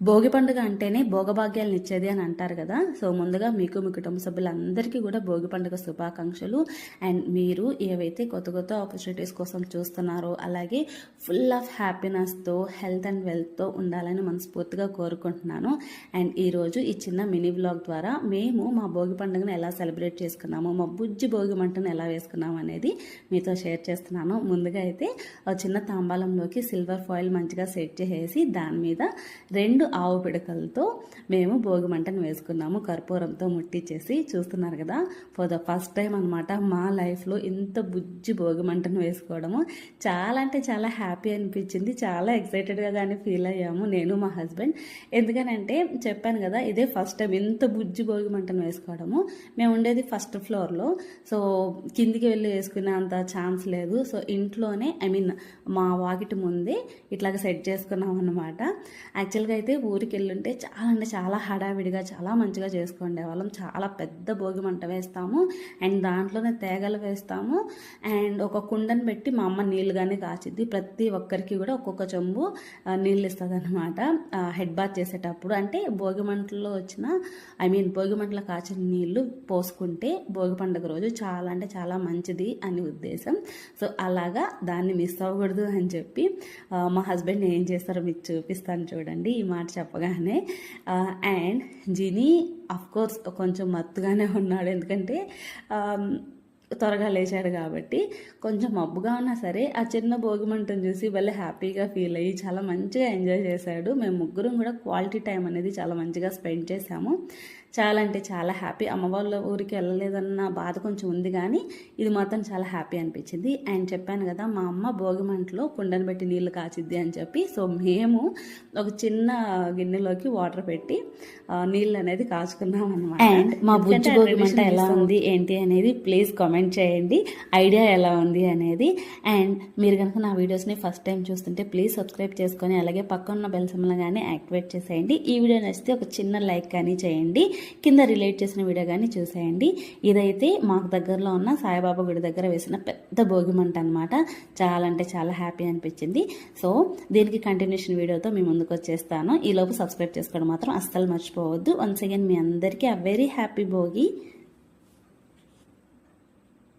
భోగి పండుగ అంటేనే భోగభాగ్యాలను ఇచ్చేది అని అంటారు కదా. సో ముందుగా మీకు మీ కుటుంబ సభ్యులందరికీ కూడా భోగి పండుగ శుభాకాంక్షలు. అండ్ మీరు ఏవైతే కొత్త కొత్త ఆపర్చునిటీస్ కోసం చూస్తున్నారో అలాగే ఫుల్ ఆఫ్ హ్యాపీనెస్తో హెల్త్ అండ్ వెల్త్తో ఉండాలని మనస్ఫూర్తిగా కోరుకుంటున్నాను. అండ్ ఈరోజు ఈ చిన్న మినీ వ్లాగ్ ద్వారా మేము మా భోగి పండుగను ఎలా సెలబ్రేట్ చేసుకున్నాము, మా బుజ్జి భోగి మంటను ఎలా వేసుకున్నాము అనేది మీతో షేర్ చేస్తున్నాను. ముందుగా అయితే చిన్న తాంబాలంలోకి సిల్వర్ ఫాయిల్ మంచిగా సెట్ చేసేసి దాని మీద 2 ఆవు పిడకలతో మేము భోగి మంటను వేసుకున్నాము. కర్పూరంతో ముట్టించేసి చూస్తున్నారు కదా, ఫర్ ద ఫస్ట్ టైం అనమాట మా లైఫ్లో ఇంత బుజ్జి భోగి మంటను వేసుకోవడము. చాలా అంటే చాలా హ్యాపీ అనిపించింది, చాలా ఎక్సైటెడ్గా కానీ ఫీల్ అయ్యాము నేను మా హస్బెండ్. ఎందుకనంటే చెప్పాను కదా, ఇదే ఫస్ట్ టైం ఇంత బుజ్జి భోగి మంటను వేసుకోవడము. మేము ఉండేది ఫస్ట్ ఫ్లోర్లో, సో కిందికి వెళ్ళి వేసుకునే అంత ఛాన్స్ లేదు. సో ఇంట్లోనే మా వాకిటి ముందే ఇట్లాగ సెట్ చేసుకున్నాం అనమాట. యాక్చువల్గా అయితే ఊరికి వెళ్ళుంటే చాలా అంటే చాలా హడావిడిగా చాలా మంచిగా చేసుకునే వాళ్ళం. చాలా పెద్ద భోగి మంట వేస్తాము అండ్ దాంట్లోనే తేగలు వేస్తాము అండ్ ఒక కుండను పెట్టి మా అమ్మ నీళ్ళు కానీ కాచిద్ది. ప్రతి ఒక్కరికి కూడా ఒక్కొక్క చెంబు నీళ్ళు ఇస్తుంది అనమాట హెడ్ బాత్ చేసేటప్పుడు. అంటే భోగి మంటల్లో వచ్చిన భోగి మంటలో కాచిన నీళ్లు పోసుకుంటే భోగి పండుగ రోజు చాలా అంటే చాలా మంచిది అని ఉద్దేశం. సో అలాగా దాన్ని మిస్ అవ్వకూడదు అని చెప్పి మా హస్బెండ్ ఏం చేస్తారో మీకు చూపిస్తాను చూడండి ఈ మాట చెప్పగానే. అండ్ జినీ అఫ్కోర్స్ కొంచెం మత్తుగానే ఉన్నాడు, ఎందుకంటే త్వరగా లేచాడు కాబట్టి. కొంచెం మబ్బుగా ఉన్నా సరే ఆ చిన్న భోగి మంటను చూసి భలే హ్యాపీగా ఫీల్ అయ్యి చాలా మంచిగా ఎంజాయ్ చేశాడు. మేము ముగ్గురం కూడా క్వాలిటీ టైం అనేది చాలా మంచిగా స్పెండ్ చేశాము. చాలా అంటే చాలా హ్యాపీ. అమ్మ వాళ్ళ ఊరికి వెళ్ళలేదన్న బాధ కొంచెం ఉంది, కానీ ఇది మాత్రం చాలా హ్యాపీ అనిపించింది. అండ్ చెప్పాను కదా, మా అమ్మ భోగి మంటలో కుండను పెట్టి నీళ్లు కాచిద్ది అని చెప్పి. సో మేము ఒక చిన్న గిన్నెలోకి వాటర్ పెట్టి నీళ్ళు అనేది కాచుకున్నాం అనమాట. అండ్ మా బుజ్జి భోగి మంట ఎలా ఉంది ఏంటి అనేది ప్లీజ్ కామెంట్ చేయండి, ఐడియా ఎలా ఉంది అనేది. అండ్ మీరు కనుక నా వీడియోస్ని ఫస్ట్ టైం చూస్తుంటే ప్లీజ్ సబ్స్క్రైబ్ చేసుకొని అలాగే పక్కన ఉన్న బెల్ సింబల్ కానీ యాక్టివేట్ చేసేయండి. ఈ వీడియో నచ్చితే ఒక చిన్న లైక్ కానీ చేయండి, కింద రిలేట్ చేసిన వీడియో కానీ చూసేయండి. ఇదైతే మాకు దగ్గరలో ఉన్న సాయిబాబా గుడి దగ్గర వేసిన పెద్ద భోగి మంట అనమాట. చాలా అంటే చాలా హ్యాపీ అనిపించింది. సో దీనికి కంటిన్యూషన్ వీడియోతో మీ ముందుకు వచ్చేస్తాను. ఈలోపు సబ్స్క్రైబ్ చేసుకోవడం మాత్రం అస్సలు మర్చిపోవద్దు. వన్స్ అగైన్ మీ అందరికీ వెరీ హ్యాపీ భోగి.